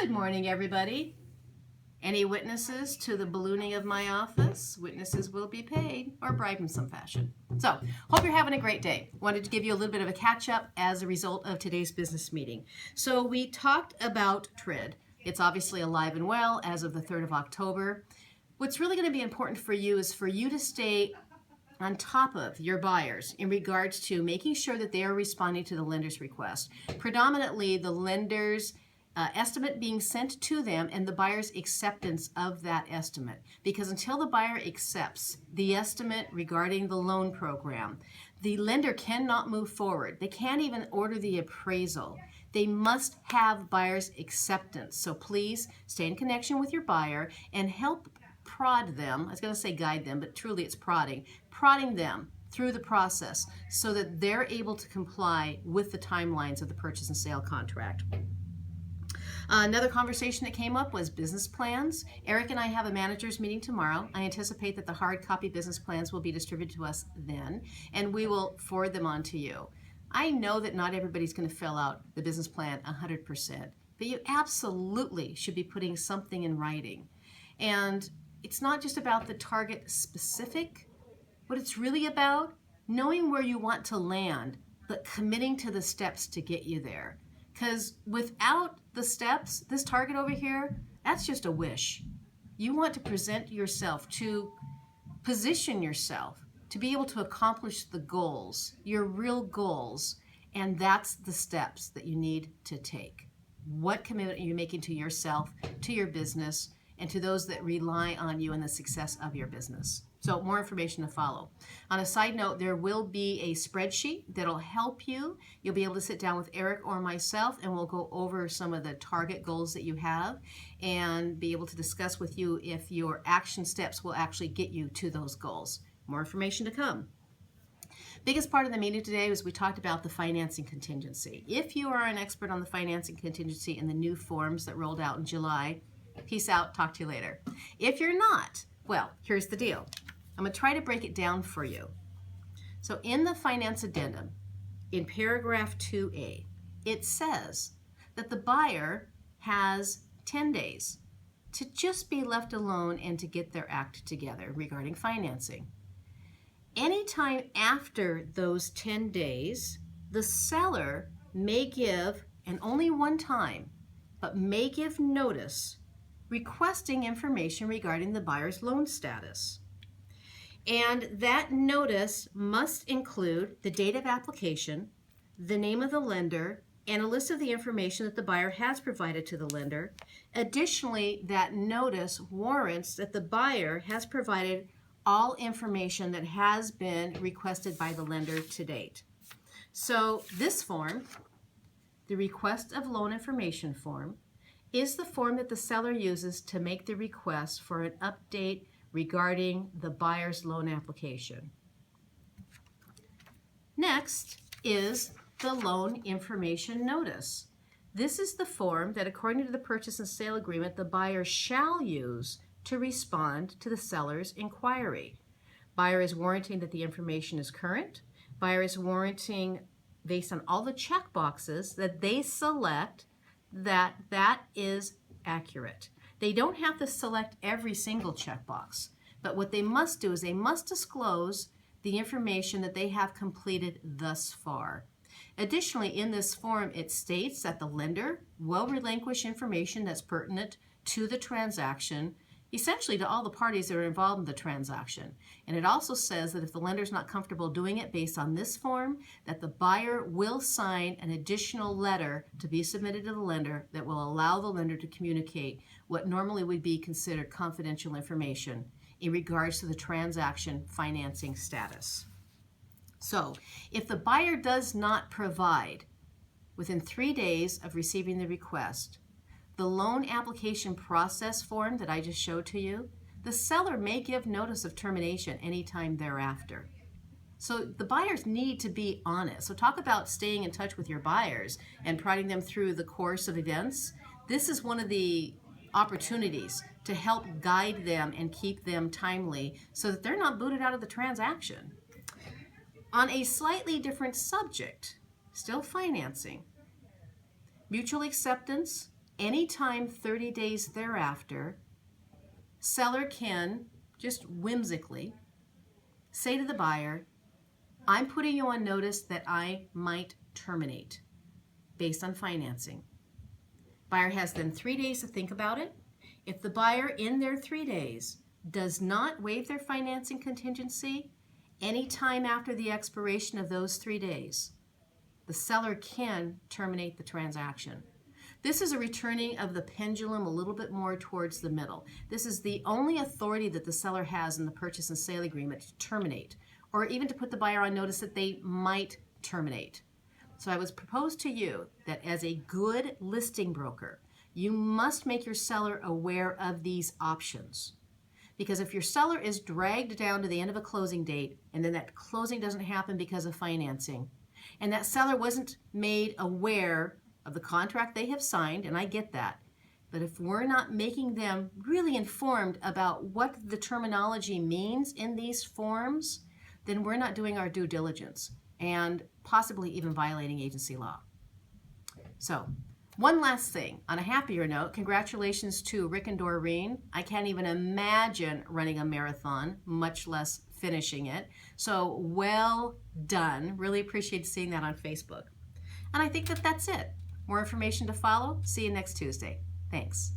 Good morning, everybody. Any witnesses to the ballooning of my office? Witnesses will be paid or bribed in some fashion. So, hope you're having a great day. Wanted to give you a little bit of a catch up as a result of today's business meeting. So, we talked about TRID. It's obviously alive and well as of the 3rd of October. What's really going to be important for you is for you to stay on top of your buyers in regards to making sure that they are responding to the lender's request. Predominantly, the lender's estimate being sent to them and the buyer's acceptance of that estimate. Because until the buyer accepts the estimate regarding the loan program, the lender cannot move forward. They can't even order the appraisal. They must have buyer's acceptance. So please stay in connection with your buyer and help prod them. I was going to say guide them, but truly it's prodding them through the process so that they're able to comply with the timelines of the purchase and sale contract. Another conversation that came up was business plans. Eric and I have a managers meeting tomorrow. I anticipate that the hard copy business plans will be distributed to us then, and we will forward them on to you. I know that not everybody's going to fill out the business plan 100%, but you absolutely should be putting something in writing. And it's not just about the target specific. What it's really about, knowing where you want to land, but committing to the steps to get you there. Because without the steps, this target over here, that's just a wish. You want to present yourself, to position yourself, to be able to accomplish the goals, your real goals, and that's the steps that you need to take. What commitment are you making to yourself, to your business, and to those that rely on you and the success of your business? So more information to follow. On a side note, there will be a spreadsheet that'll help you. You'll be able to sit down with Eric or myself and we'll go over some of the target goals that you have and be able to discuss with you if your action steps will actually get you to those goals. More information to come. Biggest part of the meeting today was we talked about the financing contingency. If you are an expert on the financing contingency and the new forms that rolled out in July, peace out, talk to you later. If you're not, well, here's the deal. I'm going to try to break it down for you. So in the finance addendum, in paragraph 2A, it says that the buyer has 10 days to just be left alone and to get their act together regarding financing. Anytime after those 10 days, the seller may give, and only one time, but may give notice requesting information regarding the buyer's loan status. And that notice must include the date of application, the name of the lender, and a list of the information that the buyer has provided to the lender. Additionally, that notice warrants that the buyer has provided all information that has been requested by the lender to date. So this form, the request of loan information form, is the form that the seller uses to make the request for an update regarding the buyer's loan application. Next is the loan information notice. This is the form that, according to the purchase and sale agreement, the buyer shall use to respond to the seller's inquiry. Buyer is warranting that the information is current. Buyer is warranting, based on all the check boxes that they select, that that is accurate. They don't have to select every single checkbox, but what they must do is they must disclose the information that they have completed thus far. Additionally, in this form, it states that the lender will relinquish information that's pertinent to the transaction, essentially to all the parties that are involved in the transaction. And it also says that if the lender is not comfortable doing it based on this form, that the buyer will sign an additional letter to be submitted to the lender that will allow the lender to communicate what normally would be considered confidential information in regards to the transaction financing status. So if the buyer does not provide within 3 days of receiving the request the loan application process form that I just showed to you, the seller may give notice of termination anytime thereafter. So the buyers need to be honest. So talk about staying in touch with your buyers and prodding them through the course of events. This is one of the opportunities to help guide them and keep them timely so that they're not booted out of the transaction. On a slightly different subject, still financing, mutual acceptance anytime 30 days thereafter, seller can just whimsically say to the buyer, I'm putting you on notice that I might terminate based on financing. Buyer has then 3 days to think about it. If the buyer in their 3 days does not waive their financing contingency, any time after the expiration of those 3 days, the seller can terminate the transaction. This is a returning of the pendulum a little bit more towards the middle. This is the only authority that the seller has in the purchase and sale agreement to terminate, or even to put the buyer on notice that they might terminate. So I would propose to you that as a good listing broker, you must make your seller aware of these options. Because if your seller is dragged down to the end of a closing date, and then that closing doesn't happen because of financing, and that seller wasn't made aware of the contract they have signed, and I get that, but if we're not making them really informed about what the terminology means in these forms, then we're not doing our due diligence and possibly even violating agency law. So, one last thing, on a happier note, congratulations to Rick and Doreen. I can't even imagine running a marathon, much less finishing it. So well done. Really appreciate seeing that on Facebook. And I think that that's it. More information to follow. See you next Tuesday. Thanks.